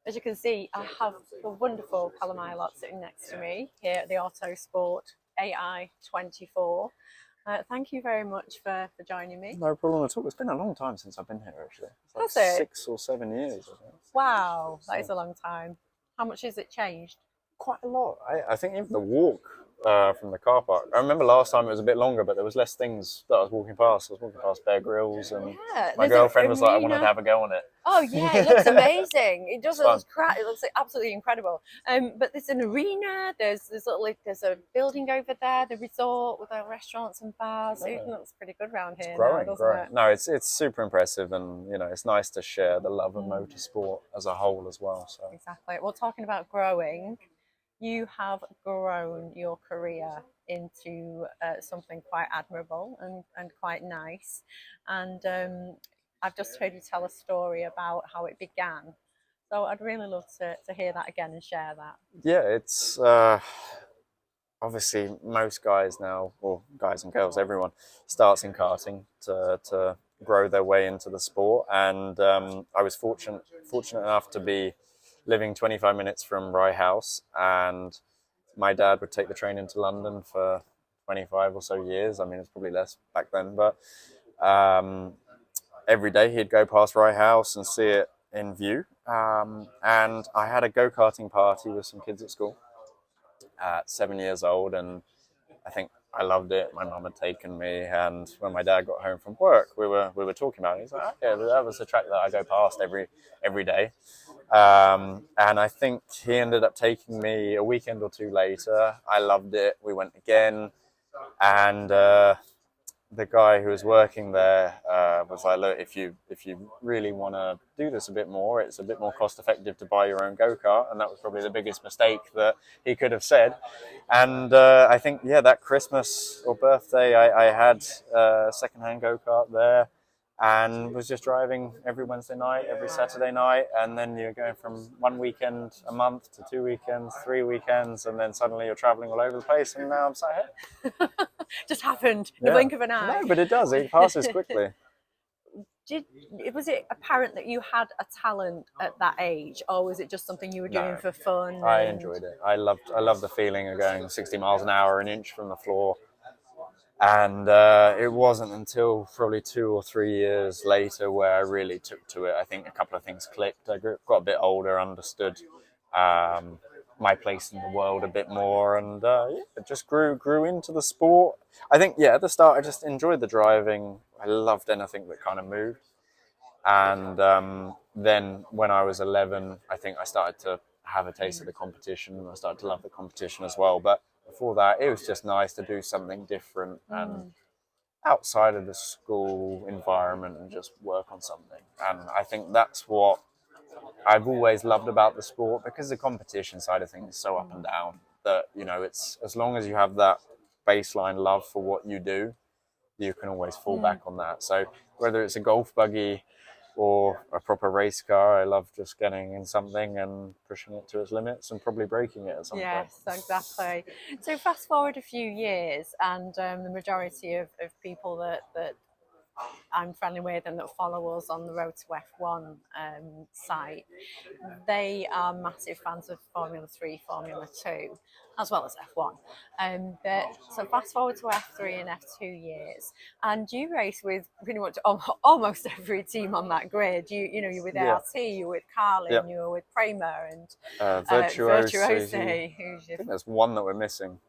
as you can see, I have the wonderful Callum Ilott sitting next to me here at the Autosport AI24. Thank you very much for joining me. No problem at all. It's been a long time since I've been here, actually. It's Has it? 6 or 7 years, I think. Wow, that is a long time. How much has it changed? Quite a lot. I think even the walk from the car park. I remember last time it was a bit longer, but there was less things that I was walking past. I was walking past Bear Grylls, and my girlfriend was like, I wanted to have a go on it. Oh yeah, it looks amazing. It does. It looks like absolutely incredible. But there's an arena. There's a building over there, the resort with our restaurants and bars. It looks pretty good around here. Growing. It? No, it's super impressive, and it's nice to share the love of motorsport as a whole as well. So exactly. Well, talking about growing, you have grown your career into something quite admirable and quite nice. And I've just heard you tell a story about how it began. So I'd really love to hear that again and share that. Yeah, it's obviously most guys now, or guys and girls, everyone starts in karting to grow their way into the sport. And I was fortunate enough to be living 25 minutes from Rye House, and my dad would take the train into London for 25 or so years. I mean, it's probably less back then, but every day he'd go past Rye House and see it in view. And I had a go-karting party with some kids at school at 7 years old, and I think I loved it. My mum had taken me, and when my dad got home from work, we were talking about it. He's like, oh, yeah, that was a track that I go past every day. And I think he ended up taking me a weekend or two later. I loved it. We went again, and the guy who was working there was like, look, if you really want to do this a bit more, it's a bit more cost effective to buy your own go-kart. And that was probably the biggest mistake that he could have said. And I think, that Christmas or birthday, I had a secondhand go-kart there, and was just driving every Wednesday night, every Saturday night. And then you're going from one weekend a month to 2 weekends, 3 weekends, and then suddenly you're traveling all over the place. And now I'm sat here. Just happened in the blink of an eye. No, but it does. It passes quickly. Was it apparent that you had a talent at that age, or was it just something you were doing for fun? I enjoyed it. I loved the feeling of going 60 miles an hour, an inch from the floor. And it wasn't until probably 2 or 3 years later where I really took to it. I think a couple of things clicked. I got a bit older, understood my place in the world a bit more, and it just grew into the sport. I think, at the start I just enjoyed the driving. I loved anything that kind of moved. And then when I was 11, I think I started to have a taste of the competition, and I started to love the competition as well. But before that, it was just nice to do something different and outside of the school environment and just work on something. And I think that's what I've always loved about the sport, because the competition side of things is so up and down that, it's as long as you have that baseline love for what you do, you can always fall back on that. So whether it's a golf buggy or a proper race car, I love just getting in something and pushing it to its limits and probably breaking it at some point. Yes, exactly. So fast forward a few years, and the majority of people that I'm friendly with and that follow us on the Road to F1 site, they are massive fans of Formula 3, Formula 2, as well as F1. So fast forward to F3 and F2 years, and you race with pretty much almost every team on that grid. You're with ART, you're with Carlin, you're with Prema, and Virtuosi. I think there's one that we're missing.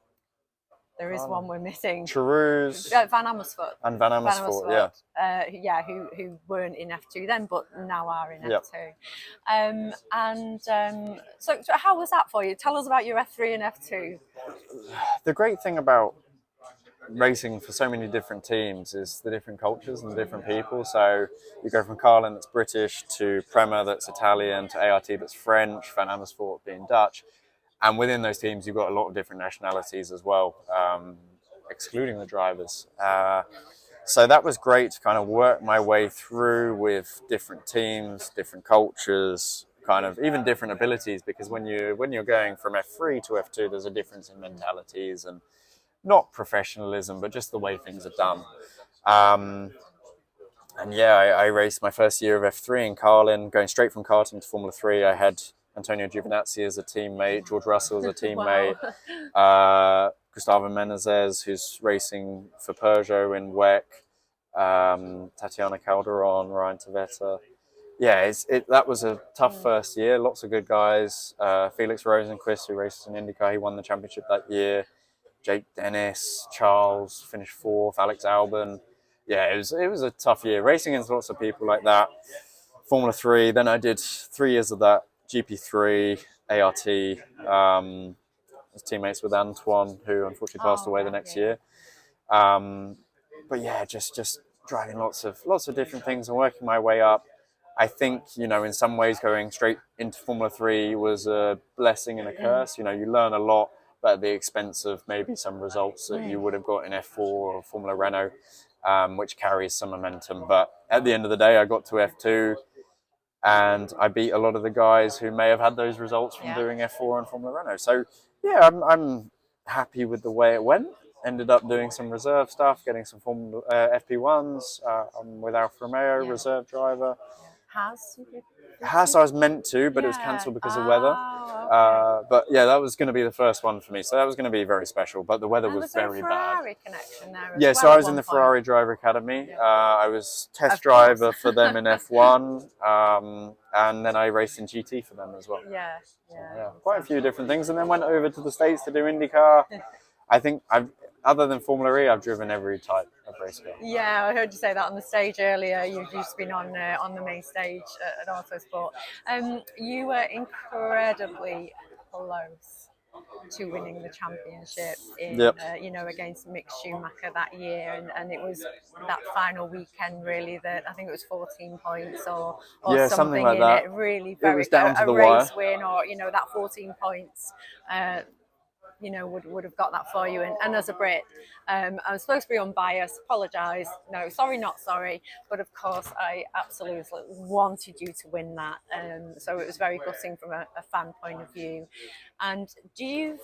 There is one we're missing. Charus. Van Amersfoort. And Van Amersfoort, who weren't in F2 then, but now are in F2. So how was that for you? Tell us about your F3 and F2. The great thing about racing for so many different teams is the different cultures and the different people. So you go from Carlin, that's British, to Prema, that's Italian, to ART, that's French, Van Amersfoort being Dutch. And within those teams, you've got a lot of different nationalities as well, excluding the drivers. So that was great to kind of work my way through with different teams, different cultures, kind of even different abilities, because when you're going from F3 to F2, there's a difference in mentalities and not professionalism, but just the way things are done. I raced my first year of F3 in Carlin, going straight from karting to Formula 3. I had Antonio Giovinazzi as a teammate, George Russell as a teammate, Wow. Gustavo Menezes, who's racing for Peugeot in WEC, Tatiana Calderon, Ryan Tavetta. Yeah, that was a tough first year. Lots of good guys. Felix Rosenquist, who races in IndyCar, he won the championship that year. Jake Dennis, Charles finished fourth. Alex Albon. Yeah, it was a tough year. Racing against lots of people like that. Formula 3. Then I did 3 years of that. GP3, ART. Was teammates with Antoine, who unfortunately passed away the next year. But yeah, just driving lots of different things and working my way up. I think, in some ways going straight into Formula 3 was a blessing and a curse. You learn a lot, but at the expense of maybe some results that you would have got in F4 or Formula Renault, which carries some momentum. But at the end of the day, I got to F2 and I beat a lot of the guys who may have had those results from doing F4 and Formula Renault. So yeah, I'm happy with the way it went. Ended up doing some reserve stuff, getting some Formula FP1s. I'm with Alfa Romeo, reserve driver. Haas I was meant to, but it was cancelled because of weather. Okay. But yeah, that was going to be the first one for me, so that was going to be very special. But the weather was very bad. Ferrari connection there as Yeah, well so I at was in one the point. Ferrari Driver Academy. I was test Of course. driver for them in F1, and then I raced in GT for them as well. Yeah. Quite a few different things, and then went over to the States to do IndyCar. I think other than Formula E, I've driven every type of race car. Yeah, I heard you say that on the stage earlier. You've just been on the main stage at Autosport. You were incredibly close to winning the championship in, against Mick Schumacher that year, and it was that final weekend really that I think it was 14 points or something like in that. it. Really, It was down to the race wire. win, or that 14 points. Would have got that for you. And as a Brit, I'm supposed to be unbiased, apologise. No, sorry, not sorry. But of course, I absolutely wanted you to win that. So it was very gutting from a fan point of view. And do you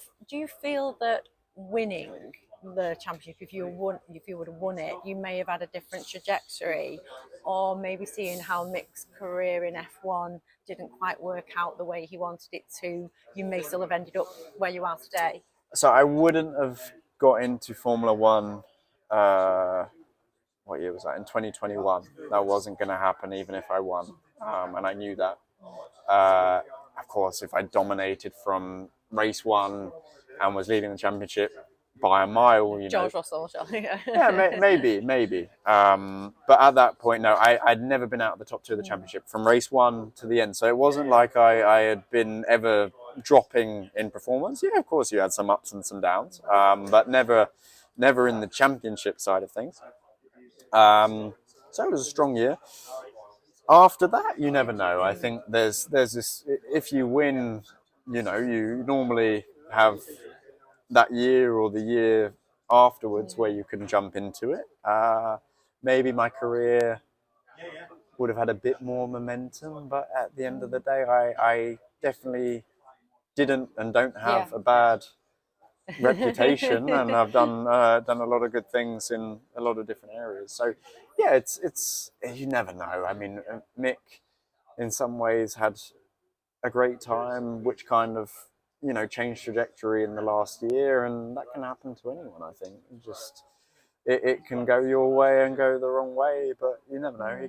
feel that winning the championship, if you would have won it, you may have had a different trajectory, or maybe seeing how Mick's career in F1 didn't quite work out the way he wanted it to, you may still have ended up where you are today? So I wouldn't have got into Formula One. What year was that? In 2021. That wasn't going to happen even if I won, and I knew that. Of course, if I dominated from race one and was leading the championship by a mile, George Russell, maybe. But at that point, no, I'd never been out of the top two of the championship from race one to the end. So it wasn't like I had been ever dropping in performance. Yeah, of course, you had some ups and some downs, but never in the championship side of things. So it was a strong year. After that, you never know. I think there's this. If you win, you normally have that year or the year afterwards where you can jump into it. Maybe my career would have had a bit more momentum, but at the end of the day, I definitely didn't and don't have a bad reputation, and I've done a lot of good things in a lot of different areas. So yeah, it's you never know. I mean, Mick in some ways had a great time, which kind of changed trajectory in the last year, and that can happen to anyone. I think it can go your way and go the wrong way, but you never know.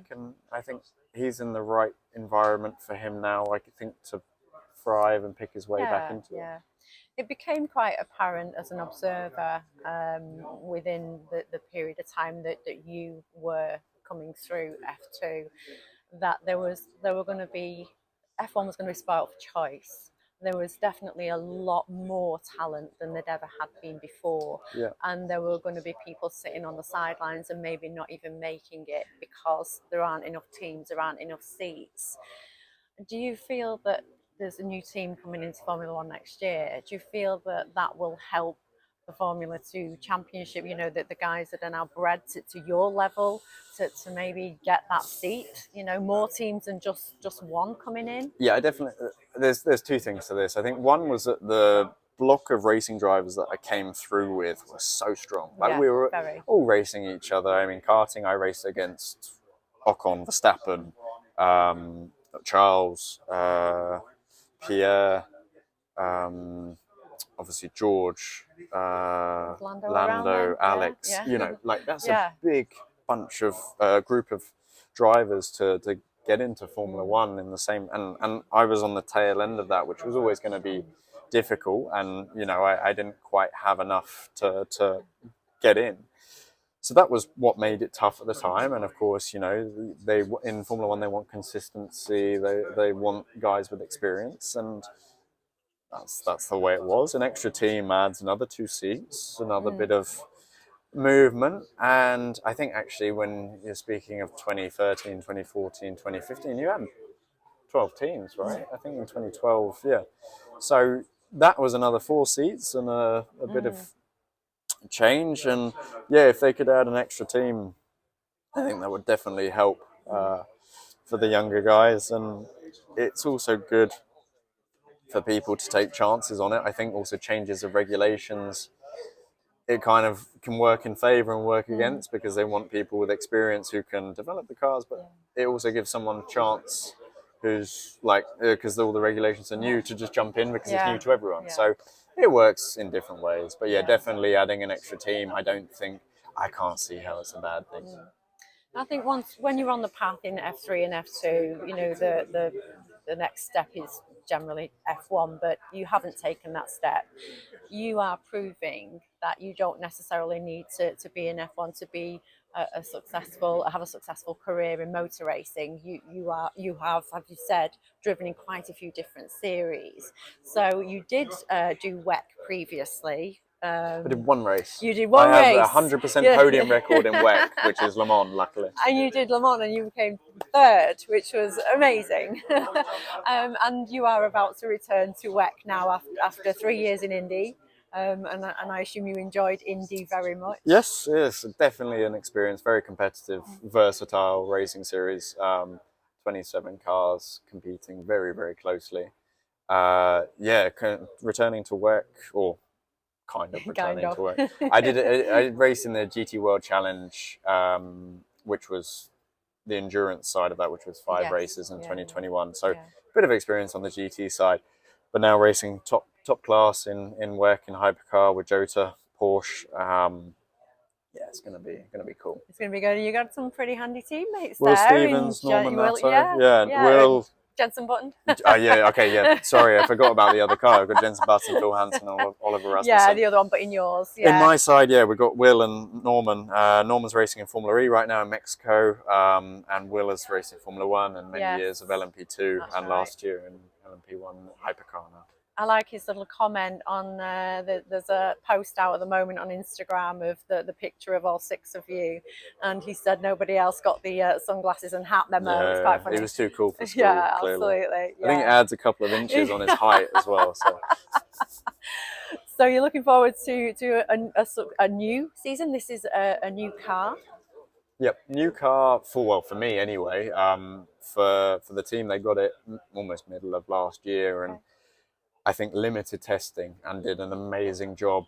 I think he's in the right environment for him now. I think to thrive and pick his way back into it. It became quite apparent as an observer within the period of time that you were coming through F2 that there were going to be F1 was going to be spoiled for choice. There was definitely a lot more talent than there'd ever had been before. Yeah. And there were going to be people sitting on the sidelines and maybe not even making it because there aren't enough teams, there aren't enough seats. Do you feel that there's a new team coming into Formula One next year? Do you feel that will help the Formula 2 championship, that the guys that are now bred to your level to maybe get that seat, more teams than just one coming in? Yeah, I definitely, there's two things to this. I think one was that the block of racing drivers that I came through with was so strong. Like we were all racing each other. I mean, karting, I raced against Ocon, Verstappen, Charles, Pierre, obviously George, Lando around Lando, then? Alex. Yeah. You know, like that's Yeah. a big bunch of group of drivers to get into Formula One in the same. And I was on the tail end of that, which was always going to be difficult. And you know, I didn't quite have enough to get in. So that was what made it tough at the time. And of course, you know, they in Formula One they want consistency. They want guys with experience, and that's the way it was. An extra team adds another 2 seats, another bit of movement. And I think actually when you're speaking of 2013, 2014, 2015, you had 12 teams, right? I think in 2012, yeah. So that was another 4 seats and a bit of change. And yeah, if they could add an extra team, I think that would definitely help for the younger guys. And it's also good for people to take chances on it. I think also changes of regulations, it kind of can work in favor and work against, because they want people with experience who can develop the cars, but it also gives someone a chance who's like, because all the regulations are new, to just jump in because it's new to everyone. So it works in different ways. But yeah, definitely adding an extra team, I can't see how it's a bad thing. I think when you're on the path in F3 and F2, you know, the next step is generally F1, but you haven't taken that step. You are proving that you don't necessarily need to be in F1 to be have a successful career in motor racing. You have, as you said, driven in quite a few different series. So you did do WEC previously. I did one race. You did one race. I have a 100% podium record in WEC, which is Le Mans, luckily. And you did Le Mans and you came third, which was amazing. And you are about to return to WEC now after 3 years in Indy. And I assume you enjoyed Indy very much. Yes, definitely an experience. Very competitive, versatile racing series. 27 cars competing very, very closely. Returning to WEC, or kind of returning to WEC. I raced in the GT World Challenge, which was the endurance side of that, which was 5 races in 2021. So a bit of experience on the GT side, but now racing top class in WEC in hypercar with Jota, Porsche. It's gonna be cool. It's gonna be good. You got some pretty handy teammates Will there. Stevens, Norman Natter, Will. Jenson Button. Sorry, I forgot about the other car. I've got Jenson Button, Phil Hansen, and Oliver Rasmussen. Yeah, the other one, but in yours. Yeah. In my side, we've got Will and Norman. Norman's racing in Formula E right now in Mexico, and Will is racing Formula One and many years of LMP2, last year in LMP1 hypercar now. I like his little comment on there's a post out at the moment on Instagram of the picture of all 6 of you, and he said nobody else got the sunglasses and hat memo. It's quite funny. He was too cool for school. Yeah, clearly. absolutely. Yeah. I think it adds a couple of inches on his height as well. So. So you're looking forward to a new season. This is a new car. Yep, new car for me anyway. For the team, they got it almost middle of last year, and I think limited testing, and did an amazing job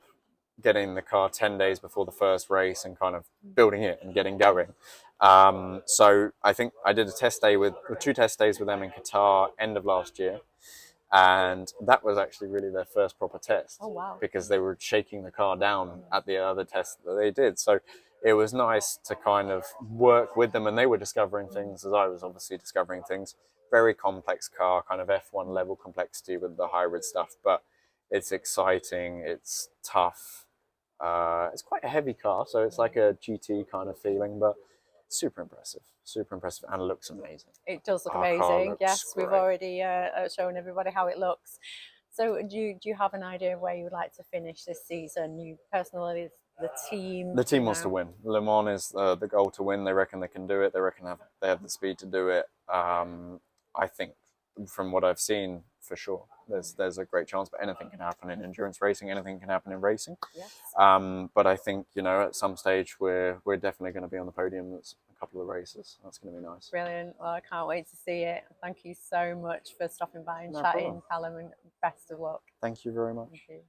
getting the car 10 days before the first race and kind of building it and getting going. So I think I did 2 test days with them in Qatar end of last year. And that was actually really their first proper test. Oh, wow. Because they were shaking the car down at the other tests that they did. So it was nice to kind of work with them, and they were discovering things as I was obviously discovering things. Very complex car, kind of F1 level complexity with the hybrid stuff, but it's exciting, it's tough. It's quite a heavy car, so it's like a GT kind of feeling, but super impressive, and looks amazing. It does look amazing. Yes, great. We've already shown everybody how it looks. So do you have an idea of where you would like to finish this season? You personally, the team? The team wants to win. Le Mans is the goal to win. They reckon they can do it. They reckon they have the speed to do it. I think from what I've seen, for sure, there's a great chance, but anything can happen in endurance racing, anything can happen in racing. Yes. But I think, at some stage we're definitely going to be on the podium. That's a couple of races. That's going to be nice. Brilliant. Well, I can't wait to see it. Thank you so much for stopping by and chatting, Callum, and best of luck. Thank you very much. Thank you.